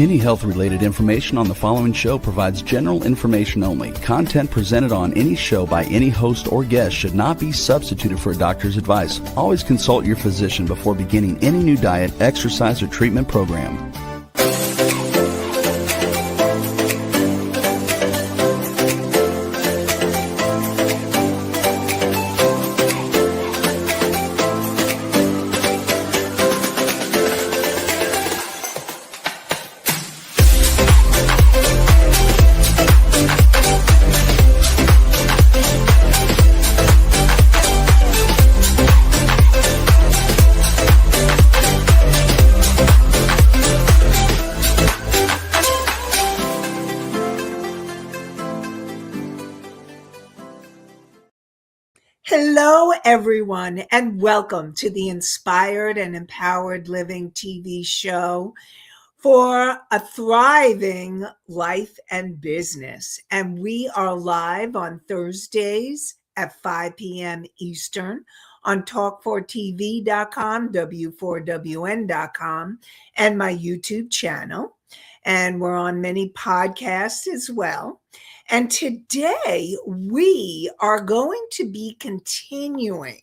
Any health-related information on the following show provides general information only. Content presented on any show by any host or guest should not be substituted for a doctor's advice. Always consult your physician before beginning any new diet, exercise, or treatment program. Hello, everyone, and welcome to the Inspired and Empowered Living TV show for a thriving life and business. And we are live on Thursdays at 5 p.m. Eastern on talk4tv.com, w4wn.com, and my YouTube channel. And we're on many podcasts as well. And today we are going to be continuing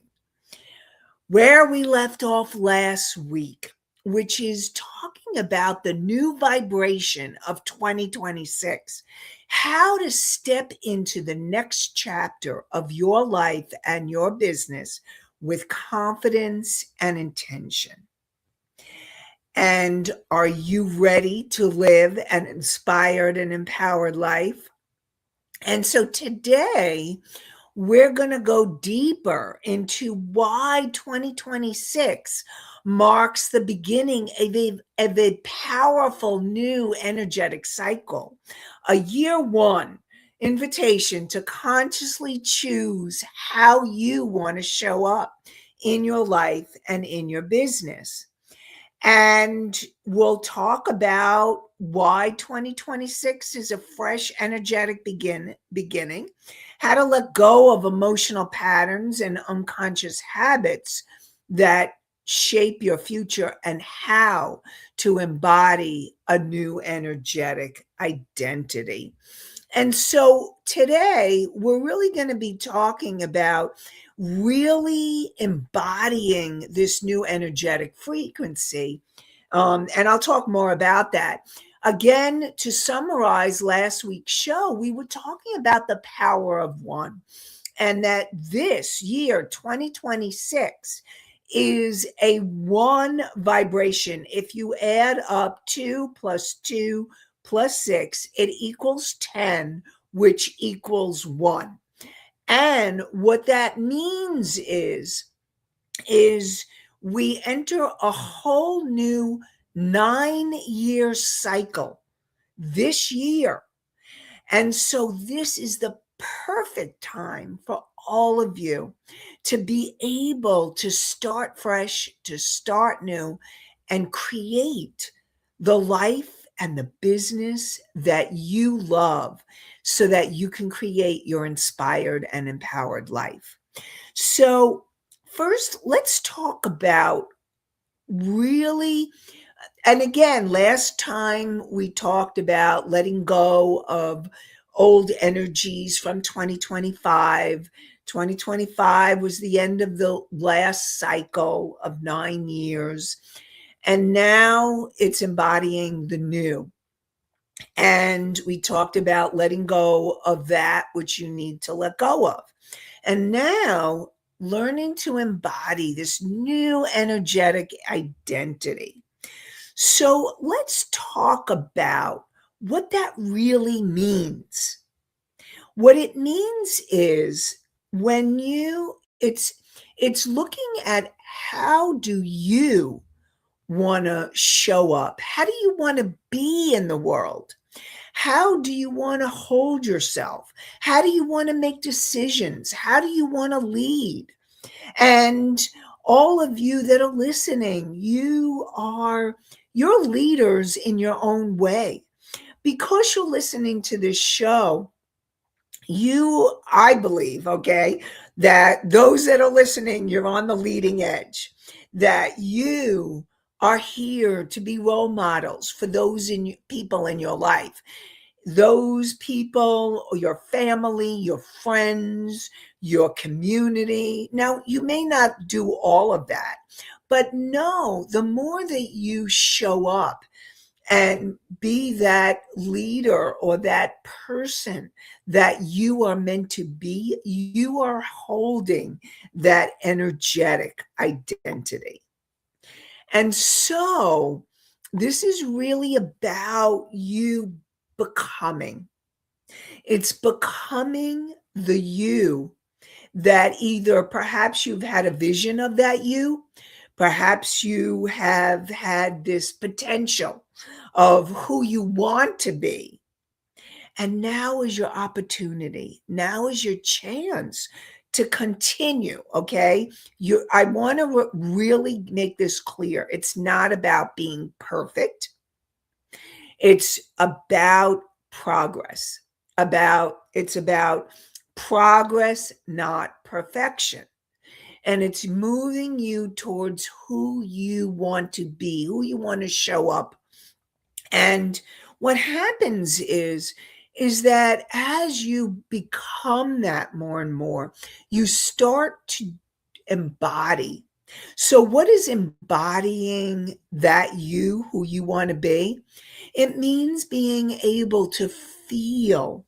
where we left off last week, which is talking about the new vibration of 2026, how to step into the next chapter of your life and your business with confidence and intention. And are you ready to live an inspired and empowered life? And so today, we're going to go deeper into why 2026 marks the beginning of a powerful new energetic cycle, a year one invitation to consciously choose how you want to show up in your life and in your business. And we'll talk about why 2026 is a fresh, energetic beginning, how to let go of emotional patterns and unconscious habits that shape your future, and how to embody a new energetic identity. And so today, we're really going to be talking about really embodying this new energetic frequency. And I'll talk more about that. Again, to summarize last week's show, we were talking about the power of one, and that this year, 2026, is a one vibration. If you add up 2 + 2 + 6, it equals 10, which equals 1. And what that means is we enter a whole new 9-year cycle this year. And so this is the perfect time for all of you to be able to start fresh, to start new, and create the life and the business that you love, so that you can create your inspired and empowered life. So first, let's talk about really, and again, last time we talked about letting go of old energies from 2025. 2025 was the end of the last cycle of 9 years. And now it's embodying the new. And we talked about letting go of that which you need to let go of. And now learning to embody this new energetic identity. So let's talk about what that really means. What it means is it's looking at how do you want to show up? How do you want to be in the world? How do you want to hold yourself? How do you want to make decisions? How do you want to lead? And all of you that are listening, you're leaders in your own way. Because you're listening to this show, I believe, okay, that those that are listening, you're on the leading edge, that you are here to be role models for those people in your life. Those people, or your family, your friends, your community. Now, you may not do all of that, but no, the more that you show up and be that leader or that person that you are meant to be, you are holding that energetic identity. And so this is really about you becoming. It's becoming the you that either perhaps you've had a vision of that you, perhaps you have had this potential of who you want to be. And now is your opportunity. Now is your chance to continue. Okay. I want to really make this clear. It's not about being perfect. It's about progress. It's about progress, not perfection. And it's moving you towards who you want to be, who you want to show up. And what happens is that as you become that more and more, you start to embody. So what is embodying that you, who you want to be? It means being able to feel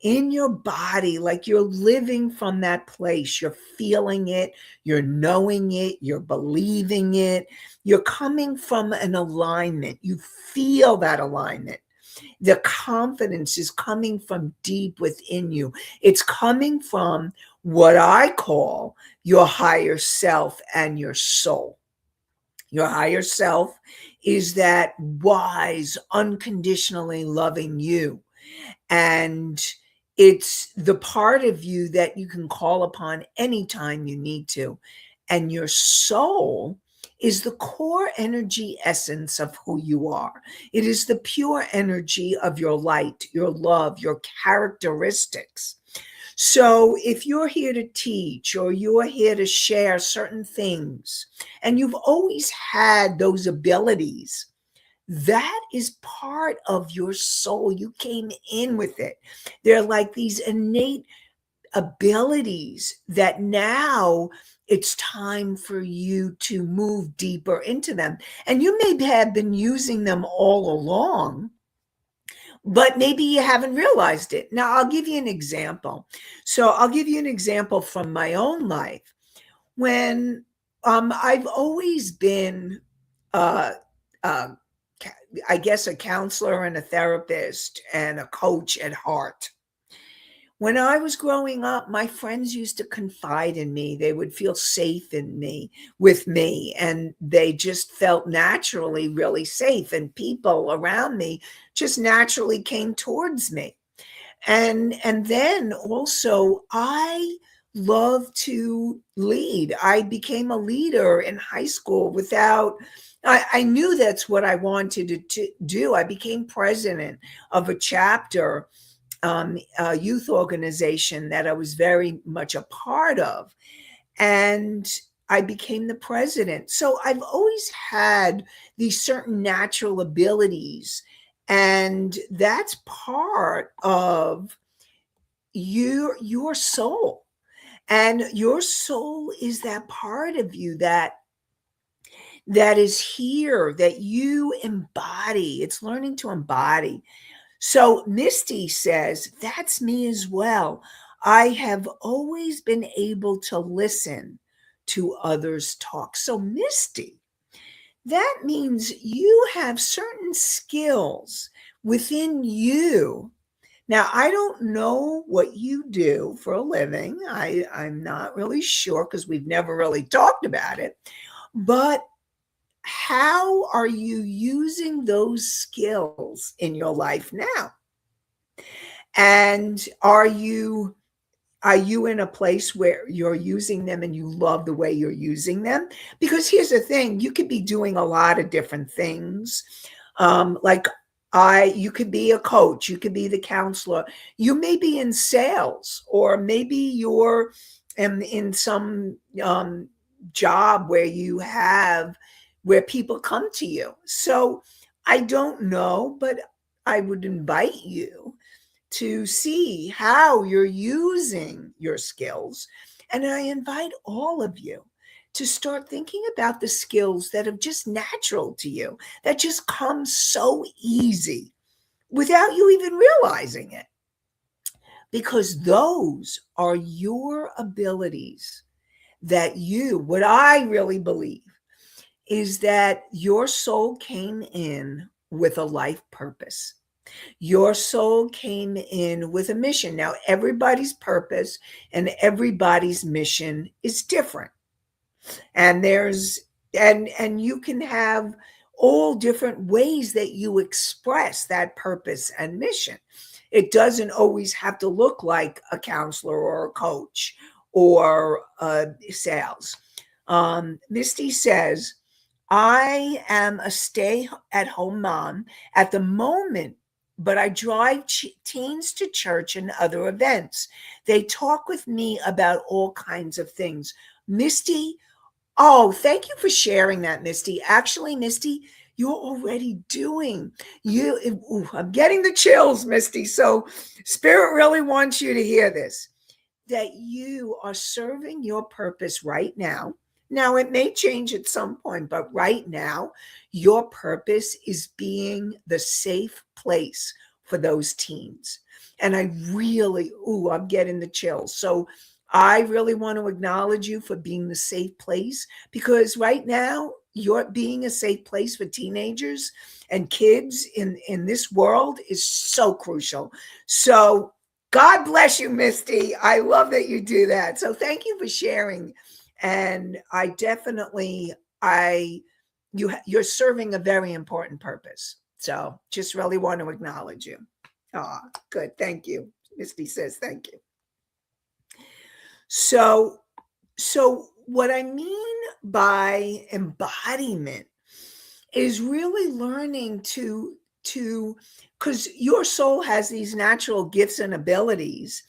in your body like you're living from that place. You're feeling it, you're knowing it, you're believing it. You're coming from an alignment. You feel that alignment. The confidence is coming from deep within you. It's coming from what I call your higher self and your soul. Your higher self is that wise, unconditionally loving you. And it's the part of you that you can call upon anytime you need to. And your soul is the core energy essence of who you are. It is the pure energy of your light, your love, your characteristics. So if you're here to teach or you're here to share certain things, and you've always had those abilities, that is part of your soul. You came in with it. They're like these innate abilities that now it's time for you to move deeper into them. And you may have been using them all along, but maybe you haven't realized it. Now, I'll give you an example. So I'll give you an example from my own life. When I've always been, uh, uh, I guess, a counselor and a therapist and a coach at heart. When I was growing up, my friends used to confide in me. They would feel safe with me, and they just felt naturally really safe. And people around me just naturally came towards me. And then also I love to lead. I became a leader in high school without I knew that's what I wanted to do. I became president of a chapter, a youth organization that I was very much a part of. And I became the president. So I've always had these certain natural abilities. And that's part of your soul. And your soul is that part of you that is here, that you embody. It's learning to embody. So Misty says, that's me as well. I have always been able to listen to others talk. So Misty, that means you have certain skills within you. Now, I don't know what you do for a living. I'm not really sure because we've never really talked about it. But how are you using those skills in your life now? And are you in a place where you're using them and you love the way you're using them? Because here's the thing, you could be doing a lot of different things. Like you could be a coach, you could be the counselor, you may be in sales, or maybe you're in some job where people come to you. So I don't know, but I would invite you to see how you're using your skills. And I invite all of you to start thinking about the skills that are just natural to you, that just come so easy without you even realizing it. Because those are your abilities that what I really believe is that your soul came in with a life purpose. Your soul came in with a mission. Now, everybody's purpose and everybody's mission is different. And and you can have all different ways that you express that purpose and mission. It doesn't always have to look like a counselor or a coach or sales. Misty says, I am a stay at home mom at the moment, but I drive teens to church and other events. They talk with me about all kinds of things. Misty, oh, thank you for sharing that, Misty. Actually, Misty, you're already doing I'm getting the chills, Misty. So Spirit really wants you to hear this, that you are serving your purpose right now. Now, it may change at some point, but right now, your purpose is being the safe place for those teens. And I really, I'm getting the chills. So I really want to acknowledge you for being the safe place, because right now, you're being a safe place for teenagers and kids in this world is so crucial. So God bless you, Misty. I love that you do that. So thank you for sharing. And I definitely, you're serving a very important purpose. So just really want to acknowledge you. Oh, good. Thank you. Misty says thank you. So what I mean by embodiment is really learning to because your soul has these natural gifts and abilities.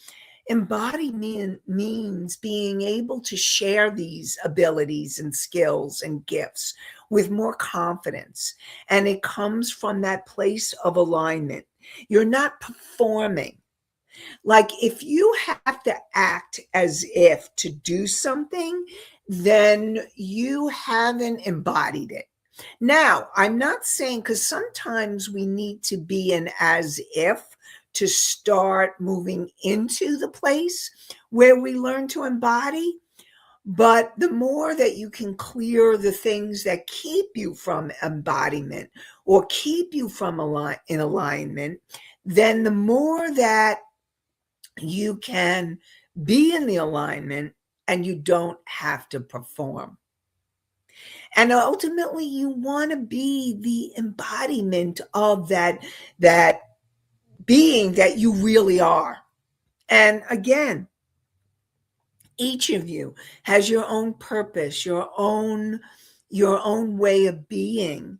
Embodiment means being able to share these abilities and skills and gifts with more confidence. And it comes from that place of alignment. You're not performing. Like if you have to act as if to do something, then you haven't embodied it. Now, I'm not saying, because sometimes we need to be an as if to start moving into the place where we learn to embody. But the more that you can clear the things that keep you from embodiment or keep you from in alignment, then the more that you can be in the alignment and you don't have to perform. And ultimately you want to be the embodiment of that being that you really are. And again, each of you has your own purpose, your own way of being.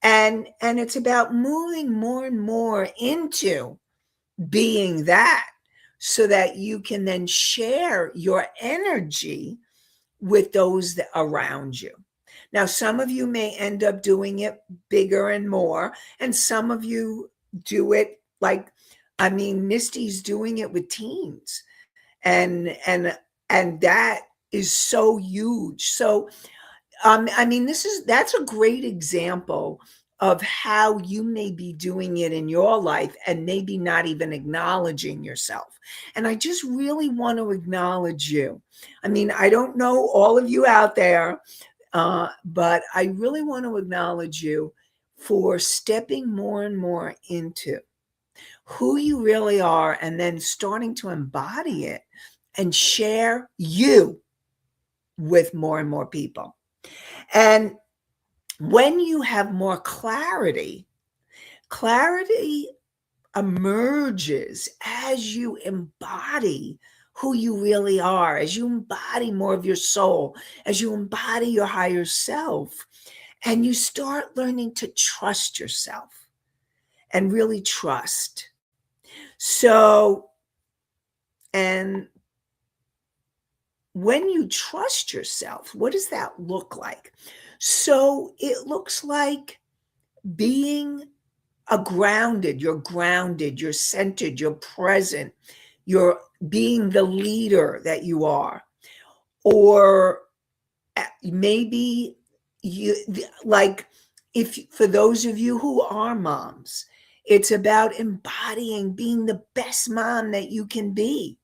And it's about moving more and more into being that, so that you can then share your energy with those that around you. Now, some of you may end up doing it bigger and more, and some of you do it like, Misty's doing it with teens, and that is so huge. So, that's a great example of how you may be doing it in your life and maybe not even acknowledging yourself. And I just really want to acknowledge you. I don't know all of you out there, but I really want to acknowledge you for stepping more and more into who you really are, and then starting to embody it and share you with more and more people. And when you have more clarity emerges as you embody who you really are, as you embody more of your soul, as you embody your higher self, and you start learning to trust yourself and really trust. So, and when you trust yourself, what does that look like? So it looks like being grounded, you're centered, you're present, you're being the leader that you are. Or maybe you, like, if for those of you who are moms, it's about embodying being the best mom that you can be.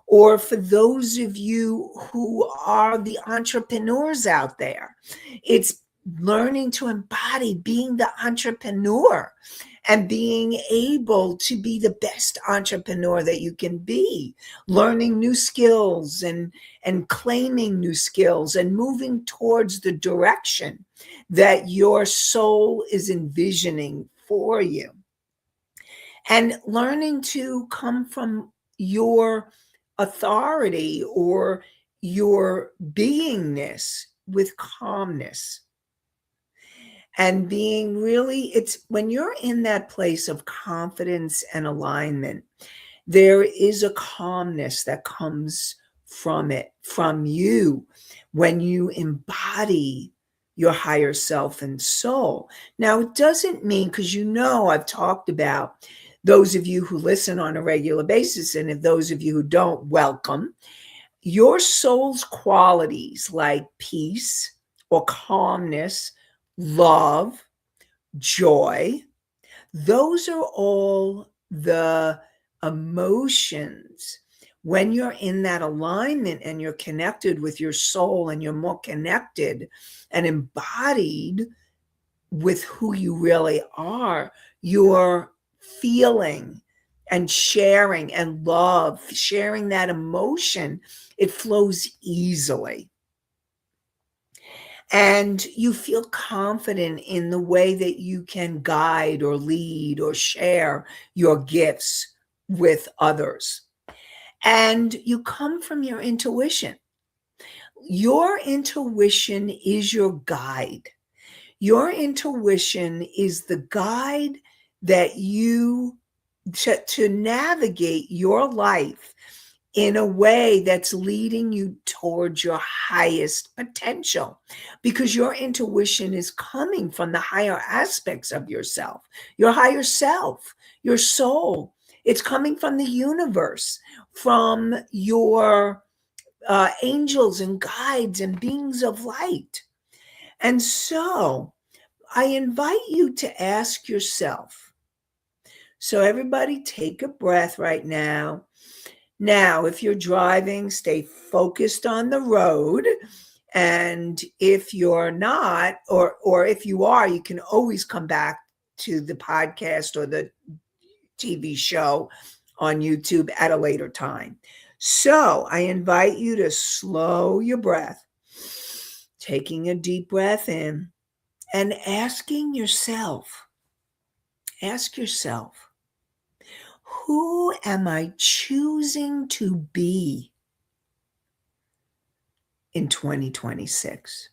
Or for those of you who are the entrepreneurs out there, it's learning to embody being the entrepreneur and being able to be the best entrepreneur that you can be, learning new skills and claiming new skills and moving towards the direction that your soul is envisioning for you, and learning to come from your authority or your beingness with calmness. And being really, it's when you're in that place of confidence and alignment, there is a calmness that comes from it, from you, when you embody your higher self and soul. Now, it doesn't mean, because I've talked about those of you who listen on a regular basis, and if those of you who don't, welcome. Your soul's qualities like peace or calmness, love, joy, those are all the emotions. When you're in that alignment and you're connected with your soul and you're more connected and embodied with who you really are, you're feeling and sharing and love, sharing that emotion, it flows easily. And you feel confident in the way that you can guide or lead or share your gifts with others. And you come from your intuition. Your intuition is your guide. Your intuition is the guide that you to navigate your life in a way that's leading you towards your highest potential, because your intuition is coming from the higher aspects of yourself, your higher self, your soul. It's coming from the universe, from your angels and guides and beings of light. And so I invite you to ask yourself. So everybody take a breath right now. Now, if you're driving, stay focused on the road. And if you're not, or if you are, you can always come back to the podcast or the TV show on YouTube at a later time. So I invite you to slow your breath, taking a deep breath in and ask yourself, who am I choosing to be in 2026?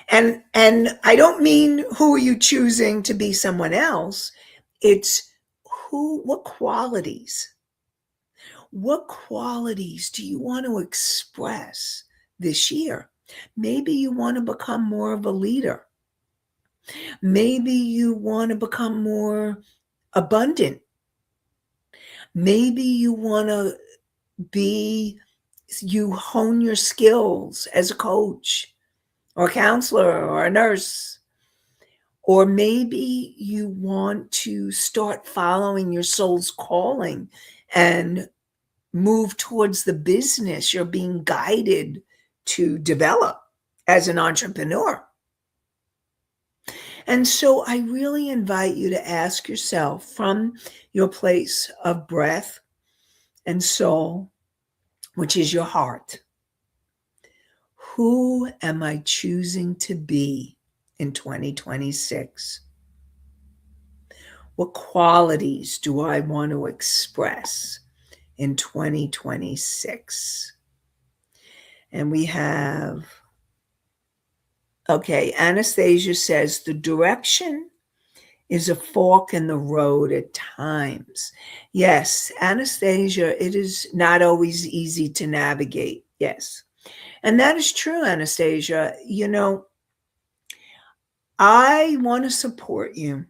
And I don't mean who are you choosing to be someone else. It's what qualities do you want to express this year? Maybe you want to become more of a leader. Maybe you want to become more abundant. Maybe you want to you hone your skills as a coach or a counselor or a nurse. Or maybe you want to start following your soul's calling and move towards the business you're being guided to develop as an entrepreneur. And so I really invite you to ask yourself, from your place of breath and soul, which is your heart, who am I choosing to be in 2026? What qualities do I want to express in 2026? And we have, Anastasia says, the direction is a fork in the road at times. Yes, Anastasia, it is not always easy to navigate. Yes. And that is true, Anastasia. I want to support you.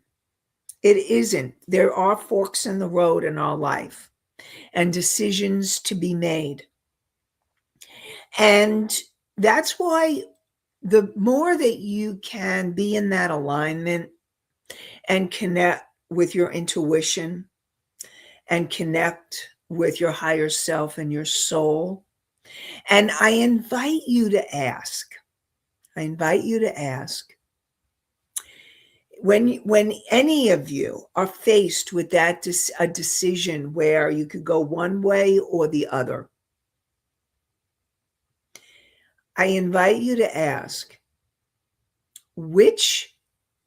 It isn't. There are forks in the road in our life and decisions to be made. And that's why the more that you can be in that alignment and connect with your intuition and connect with your higher self and your soul. And I invite you to ask, when any of you are faced with a decision where you could go one way or the other, I invite you to ask, which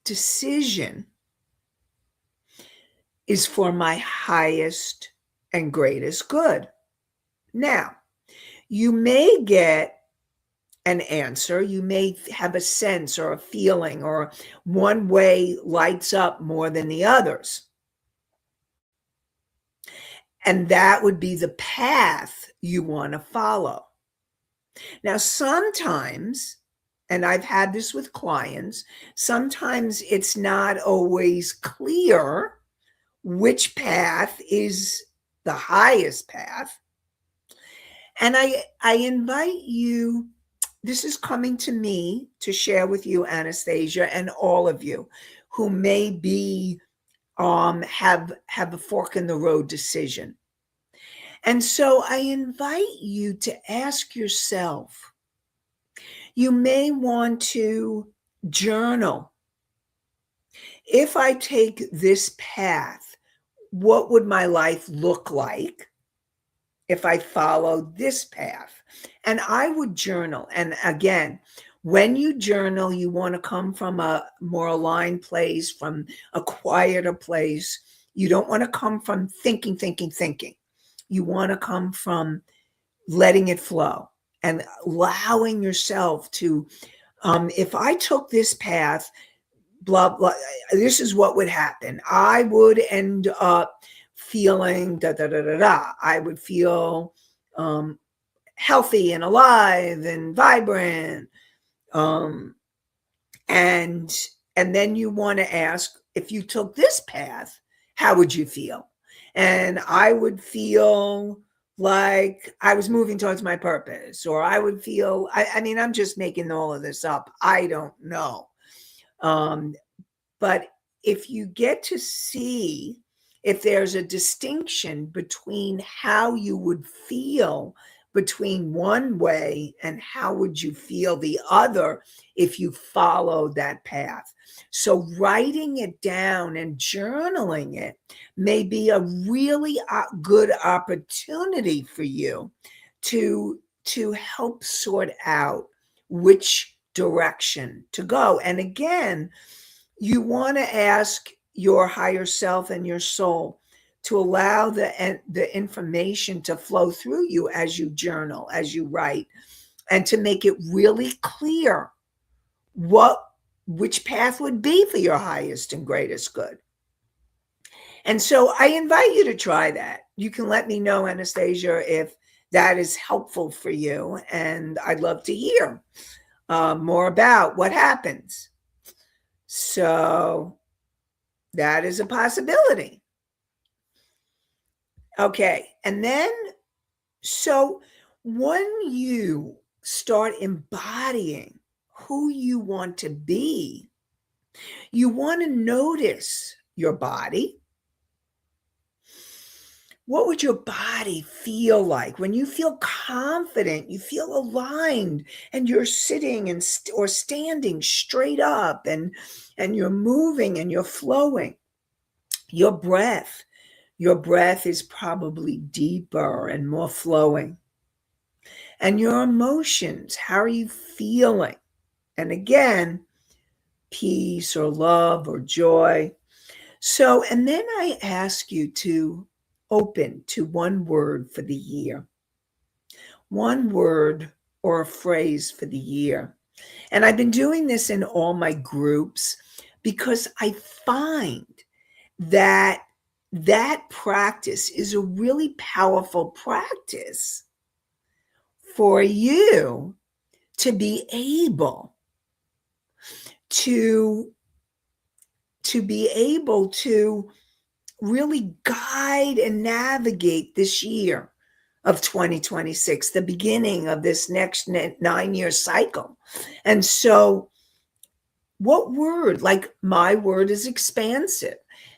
decision is for my highest and greatest good? Now, you may get an answer, you may have a sense or a feeling, or one way lights up more than the others. And that would be the path you want to follow. Now, sometimes, and I've had this with clients, sometimes it's not always clear which path is the highest path. And I invite you, this is coming to me to share with you, Anastasia, and all of you who may be have a fork in the road decision. And so I invite you to ask yourself, you may want to journal. If I take this path, what would my life look like if I followed this path? And I would journal. And again, when you journal, you want to come from a more aligned place, from a quieter place. You don't want to come from thinking. You want to come from letting it flow and allowing yourself to, if I took this path, blah, blah, this is what would happen. I would end up feeling da, da, da, da, da. I would feel healthy and alive and vibrant. And then you want to ask, if you took this path, how would you feel? And I would feel like I was moving towards my purpose, or I would feel, I mean, I'm just making all of this up. I don't know. But if you get to see if there's a distinction between how you would feel between one way and how would you feel the other if you follow that path. So writing it down and journaling it may be a really good opportunity for you to help sort out which direction to go. And again, you want to ask your higher self and your soul to allow the information to flow through you as you journal, as you write, and to make it really clear which path would be for your highest and greatest good. And so I invite you to try that. You can let me know, Anastasia, if that is helpful for you. And I'd love to hear more about what happens. So that is a possibility. Okay. And then, so when you start embodying who you want to be, you want to notice your body. What would your body feel like when you feel confident, you feel aligned, and you're sitting or standing straight up, and you're moving and you're flowing? Your breath is probably deeper and more flowing. And your emotions, how are you feeling? And again, peace or love or joy. So, and then I ask you to open to one word for the year, one word or a phrase for the year. And I've been doing this in all my groups because I find that practice is a really powerful practice for you to be able to be able to really guide and navigate this year of 2026, the beginning of this next 9-year cycle. And so what word? Like, my word is expansive.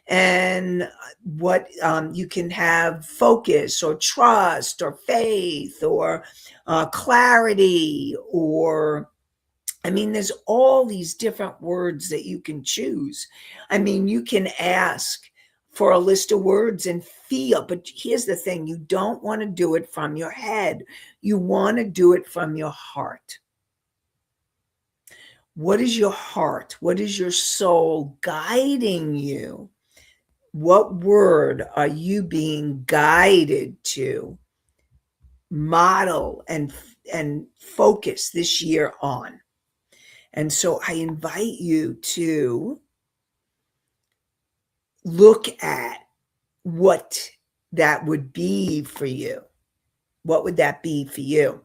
And what you can have focus or trust or faith or clarity, or I mean, there's all these different words that you can choose. I mean, you can ask for a list of words and feel, but here's the thing: you don't want to do it from your head. You want to do it from your heart. What is your heart? What is your soul guiding you? What word are you being guided to model and focus this year on? And so I invite you to look at what that would be for you. What would that be for you?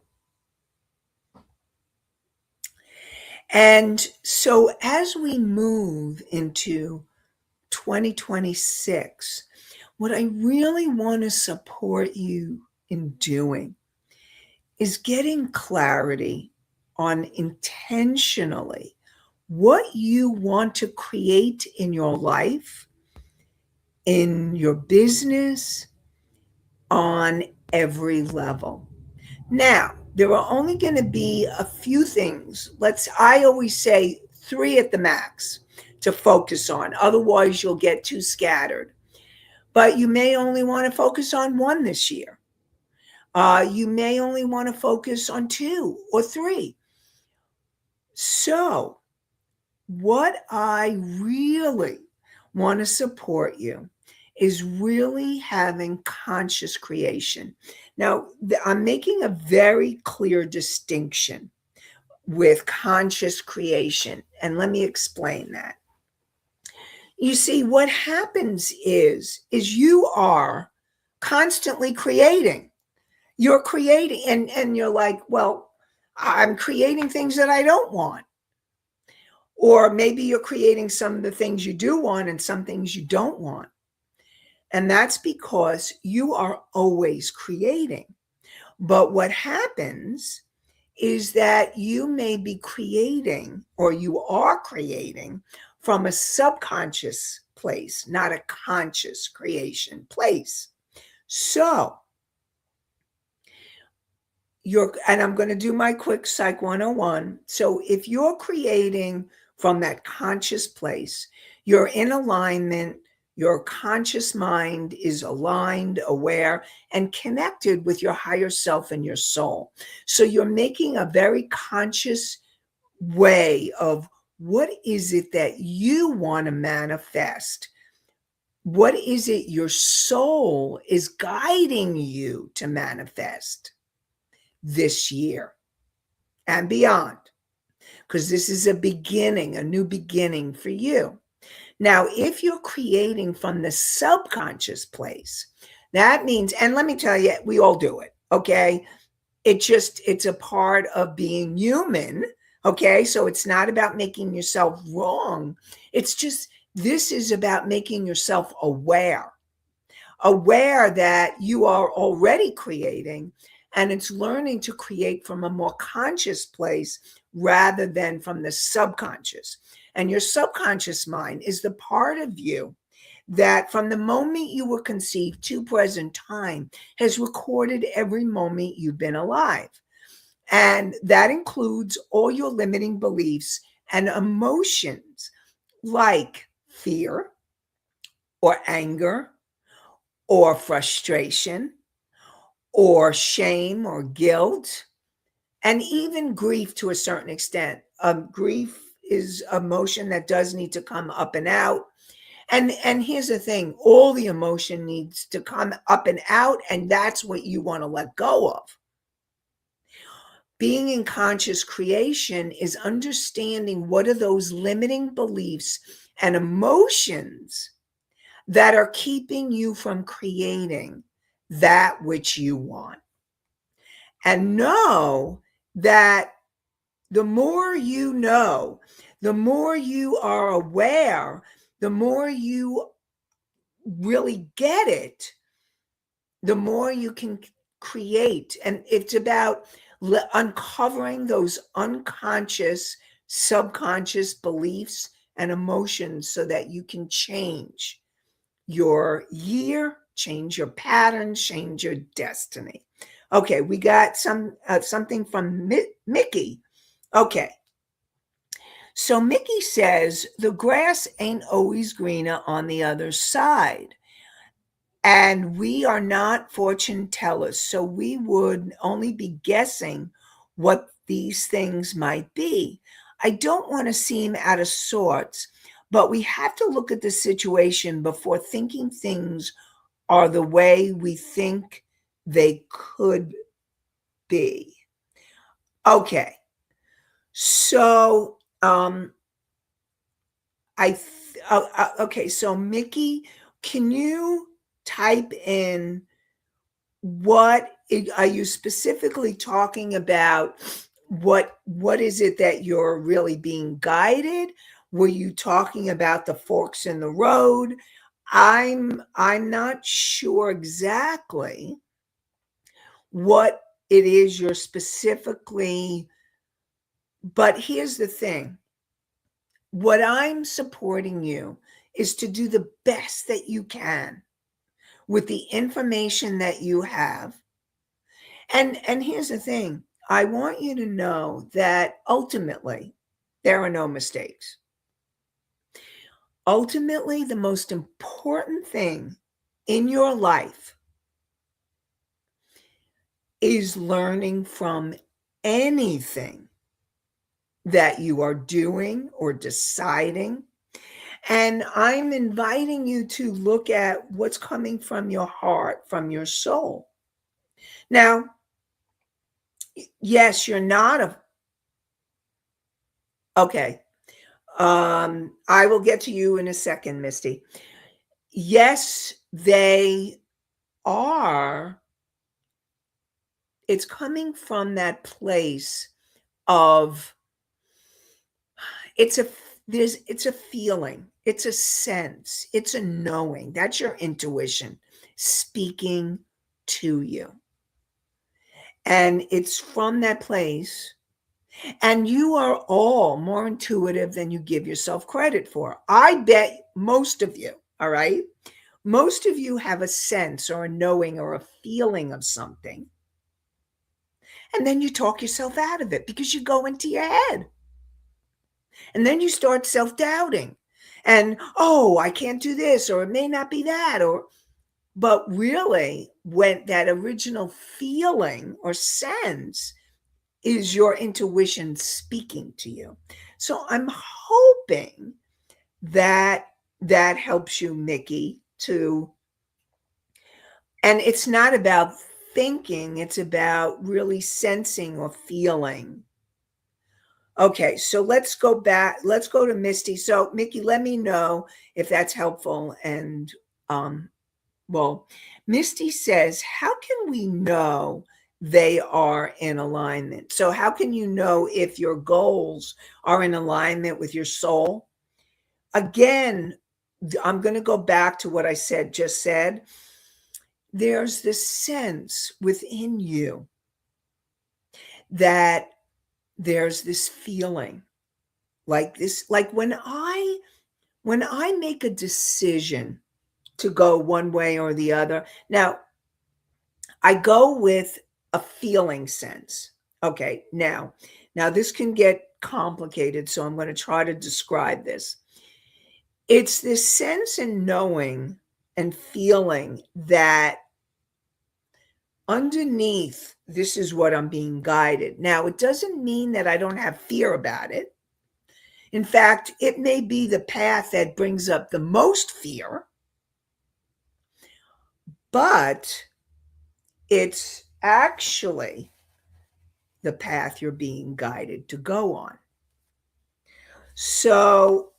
And so as we move into 2026, what I really want to support you in doing is getting clarity on intentionally what you want to create in your life, in your business, on every level. Now, there are only going to be a few things. I always say 3 at the max to focus on. Otherwise, you'll get too scattered. But you may only want to focus on 1 this year. You may only want to focus on 2 or 3. So, what I really want to support you is really having conscious creation. Now, I'm making a very clear distinction with conscious creation, and let me explain that. You see, what happens is you are constantly creating. You're creating, and you're like, well, I'm creating things that I don't want. Or maybe you're creating some of the things you do want and some things you don't want. And that's because you are always creating. But what happens is that you may be creating, or you are creating, from a subconscious place, not a conscious creation place. So, and I'm going to do my quick Psych 101. So if you're creating from that conscious place, you're in alignment, your conscious mind is aligned, aware, and connected with your higher self and your soul. So you're making a very conscious way of what is it that you want to manifest? What is it your soul is guiding you to manifest this year and beyond? Because this is a beginning, a new beginning for you. Now, if you're creating from the subconscious place, that means, and let me tell you, we all do it, okay? It's a part of being human, okay? So it's not about making yourself wrong. It's just, this is about making yourself aware that you are already creating, and it's learning to create from a more conscious place rather than from the subconscious. And your subconscious mind is the part of you that from the moment you were conceived to present time has recorded every moment you've been alive. And that includes all your limiting beliefs and emotions like fear or anger or frustration or shame or guilt, and even grief to a certain extent. Grief is emotion that does need to come up and out. And here's the thing, all the emotion needs to come up and out, and that's what you want to let go of. Being in conscious creation is understanding what are those limiting beliefs and emotions that are keeping you from creating that which you want. And know that the more you know The more you are aware, the more you really get it, the more you can create. And it's about uncovering those unconscious, subconscious beliefs and emotions so that you can change your year, change your patterns, change your destiny. Okay, we got something from Mickey. Okay, so Mickey says the grass ain't always greener on the other side. And we are not fortune tellers, so we would only be guessing what these things might be. I don't want to seem out of sorts, but we have to look at the situation before thinking things are the way we think they could be. Okay. So, okay. So, Mickey, can you type in are you specifically talking about? What is it that you're really being guided? Were you talking about the forks in the road? I'm not sure exactly what it is you're specifically, but here's the thing. What I'm supporting you is to do the best that you can with the information that you have. And here's the thing. I want you to know that ultimately there are no mistakes. Ultimately, the most important thing in your life is learning from anything that you are doing or deciding. And I'm inviting you to look at what's coming from your heart, from your soul. Now, yes, you're not okay. I will get to you in a second, Misty. Yes, they are. It's coming from that place of it's a it's a feeling, it's a sense, it's a knowing. That's your intuition speaking to you. And it's from that place. And you are all more intuitive than you give yourself credit for. I bet most of you, all right? Most of you have a sense or a knowing or a feeling of something. And then you talk yourself out of it because you go into your head. And then you start self-doubting. And, oh, I can't do this, or it may not be that, but really, when that original feeling or sense is your intuition speaking to you. So I'm hoping that that helps you, Mickey, and it's not about thinking, it's about really sensing or feeling. Okay, so let's go back. Let's go to Misty. So, Mickey, let me know if that's helpful. And well, Misty says, how can we know they are in alignment? So, how can you know if your goals are in alignment with your soul? Again, I'm going to go back to what I just said. There's this sense within you that there's this feeling like this, like when I make a decision to go one way or the other. Now, I go with a feeling sense. Okay, now this can get complicated, so I'm going to try to describe this. It's this sense and knowing and feeling that underneath this is what I'm being guided. Now, it doesn't mean that I don't have fear about it. In fact, it may be the path that brings up the most fear, but it's actually the path you're being guided to go on. So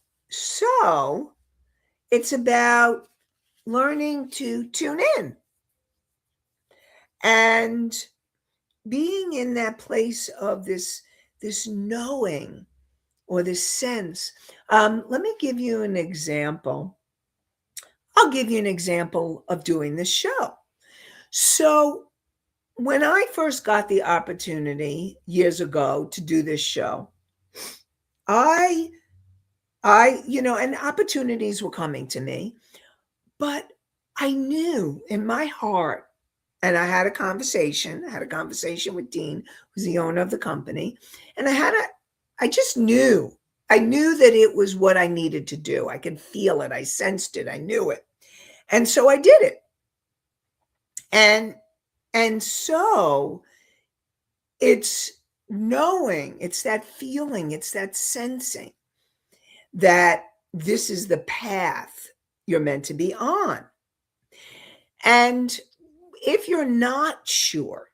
it's about learning to tune in and being in that place of this knowing or the sense. Let me give you an example. I'll give you an example of doing this show. So, when I first got the opportunity years ago to do this show, I and opportunities were coming to me, but I knew in my heart, and I had a conversation. I had a conversation with Dean, who's the owner of the company, and I just knew. I knew that it was what I needed to do. I could feel it. I sensed it. I knew it. And so I did it. And so it's knowing, it's that feeling, it's that sensing that this is the path you're meant to be on. And if you're not sure,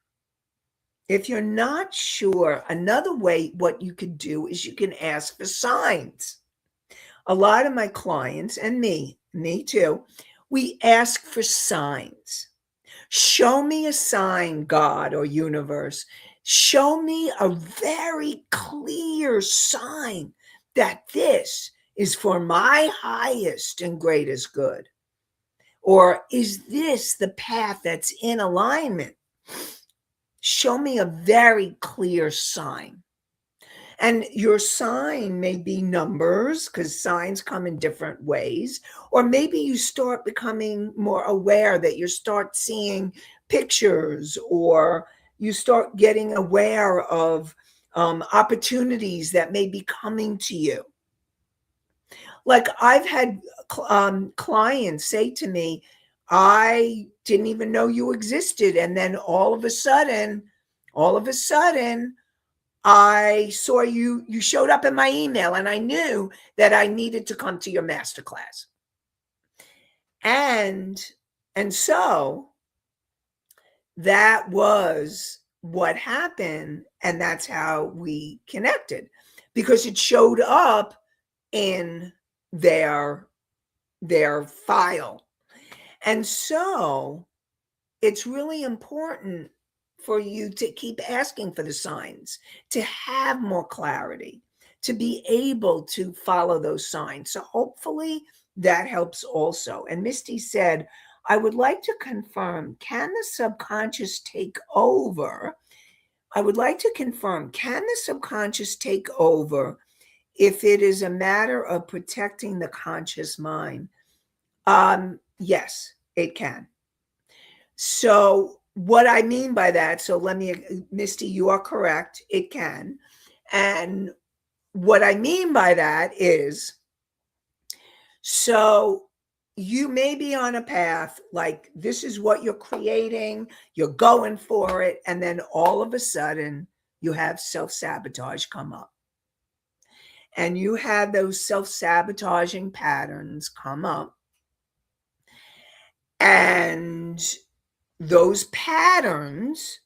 another way what you could do is you can ask for signs. A lot of my clients and me too, we ask for signs. Show me a sign, God or universe. Show me a very clear sign that this is for my highest and greatest good. Or is this the path that's in alignment? Show me a very clear sign. And your sign may be numbers, because signs come in different ways. Or maybe you start becoming more aware that you start seeing pictures, or you start getting aware of opportunities that may be coming to you. Like I've had clients say to me, I didn't even know you existed. And then all of a sudden, I saw you showed up in my email, and I knew that I needed to come to your masterclass. And so that was what happened, and that's how we connected, because it showed up in their file. And so it's really important for you to keep asking for the signs, to have more clarity, to be able to follow those signs. So hopefully that helps also. And Misty said, I would like to confirm, can the subconscious take over? I would like to confirm, can the subconscious take over if it is a matter of protecting the conscious mind? Yes, it can. So what I mean by that, Misty, you are correct. It can. And what I mean by that is, so you may be on a path, like this is what you're creating, you're going for it, and then all of a sudden you have self-sabotage come up. And you have those self-sabotaging patterns come up. And those patterns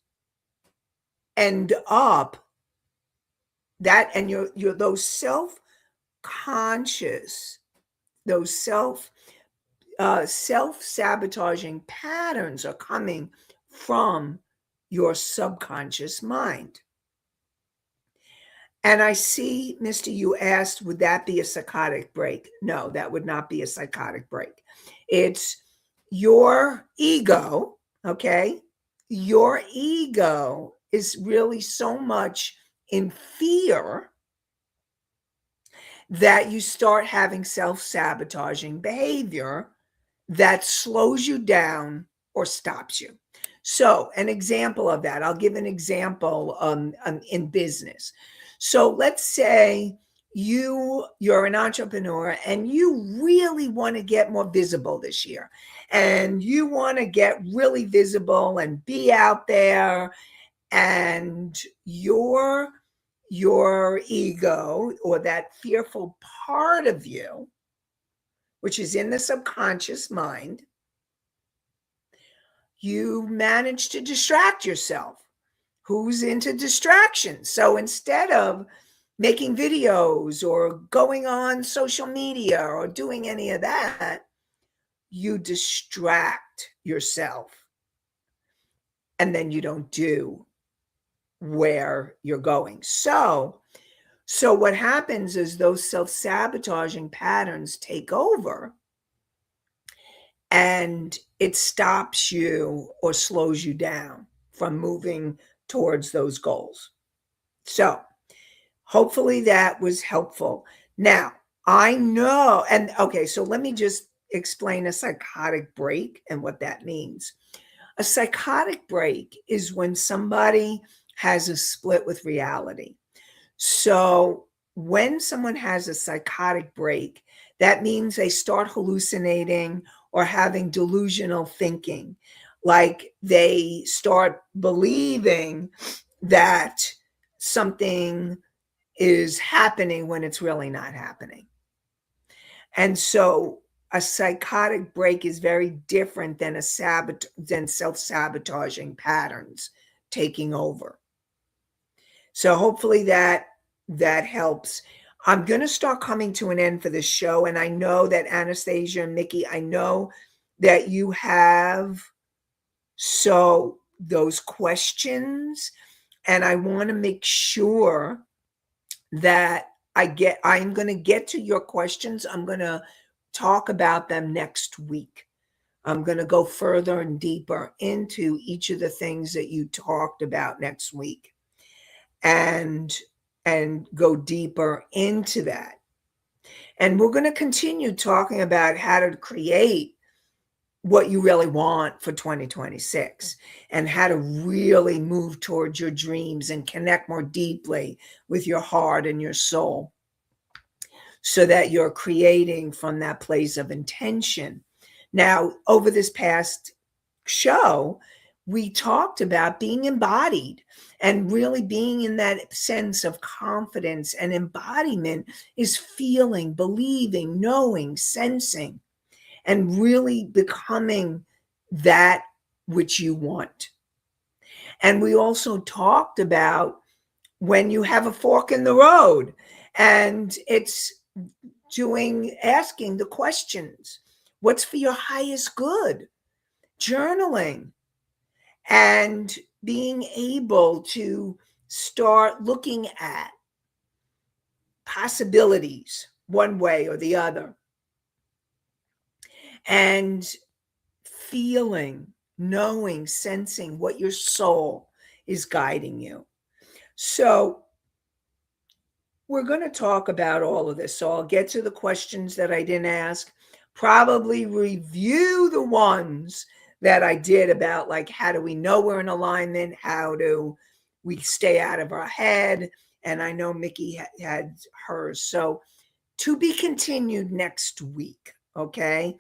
end up that, and you're those self-conscious, those self-sabotaging patterns are coming from your subconscious mind. And I see, Mr. You asked, would that be a psychotic break? No, that would not be a psychotic break. It's your ego, okay? Your ego is really so much in fear that you start having self-sabotaging behavior that slows you down or stops you. So an example of that, I'll give an example in business. So let's say you're an entrepreneur and you really want to get more visible this year, and you want to get really visible and be out there, and your ego, or that fearful part of you, which is in the subconscious mind, you manage to distract yourself. Who's into distractions? So instead of making videos or going on social media or doing any of that, you distract yourself, and then you don't do where you're going. So So what happens is those self-sabotaging patterns take over, and it stops you or slows you down from moving towards those goals. So hopefully that was helpful. Now, I know, and okay, so let me just explain a psychotic break and what that means. A psychotic break is when somebody has a split with reality. So when someone has a psychotic break, that means they start hallucinating or having delusional thinking. Like they start believing that something is happening when it's really not happening. And so a psychotic break is very different than than self-sabotaging patterns taking over. So hopefully that helps. I'm going to start coming to an end for this show, and I know that Anastasia and Mickey, I know that you have so those questions, and I want to make sure that I'm going to get to your questions. I'm going to talk about them next week. I'm going to go further and deeper into each of the things that you talked about next week, and go deeper into that. And we're going to continue talking about how to create what you really want for 2026 and how to really move towards your dreams and connect more deeply with your heart and your soul, so that you're creating from that place of intention. Now, over this past show, we talked about being embodied and really being in that sense of confidence. And embodiment is feeling, believing, knowing, sensing, and really becoming that which you want. And we also talked about when you have a fork in the road, and it's asking the questions, what's for your highest good? Journaling and being able to start looking at possibilities one way or the other, and feeling, knowing, sensing what your soul is guiding you. So we're going to talk about all of this. So I'll get to the questions that I didn't ask, probably review the ones that I did about, like, how do we know we're in alignment? How do we stay out of our head? And I know Mickey had hers. So to be continued next week. Okay.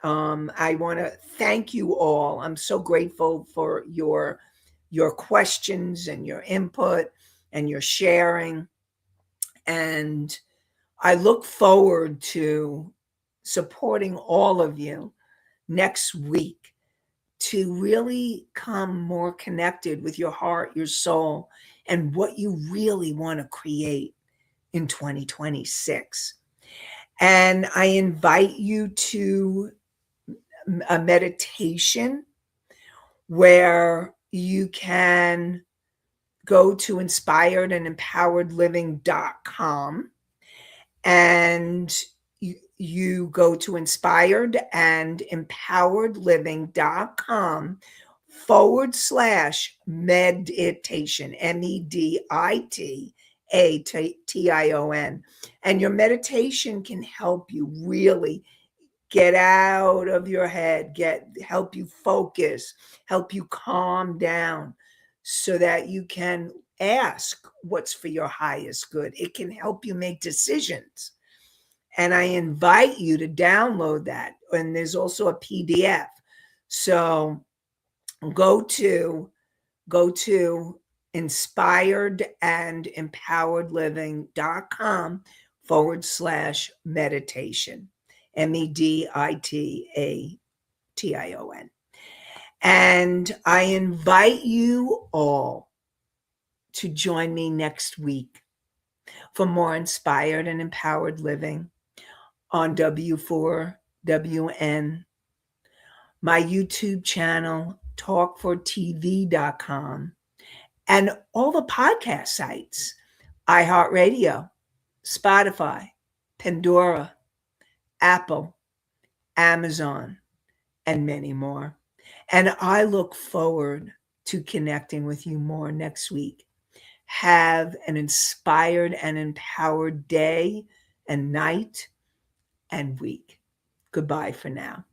I want to thank you all. I'm so grateful for your questions and your input and your sharing. And I look forward to supporting all of you next week to really come more connected with your heart, your soul, and what you really want to create in 2026. And I invite you to a meditation where you can go to inspiredandempoweredliving.com, and you go to inspiredandempoweredliving.com /meditation, MEDITATION. And your meditation can help you really get out of your head, help you focus, help you calm down, so that you can ask what's for your highest good. It can help you make decisions. And I invite you to download that. And there's also a PDF. So go to inspiredandempoweredliving.com /meditation, MEDITATION. And I invite you all to join me next week for more inspired and empowered living on W4WN, my YouTube channel, talk4tv.com, and all the podcast sites iHeartRadio, Spotify, Pandora, Apple, Amazon, and many more. And I look forward to connecting with you more next week. Have an inspired and empowered day and night and week. Goodbye for now.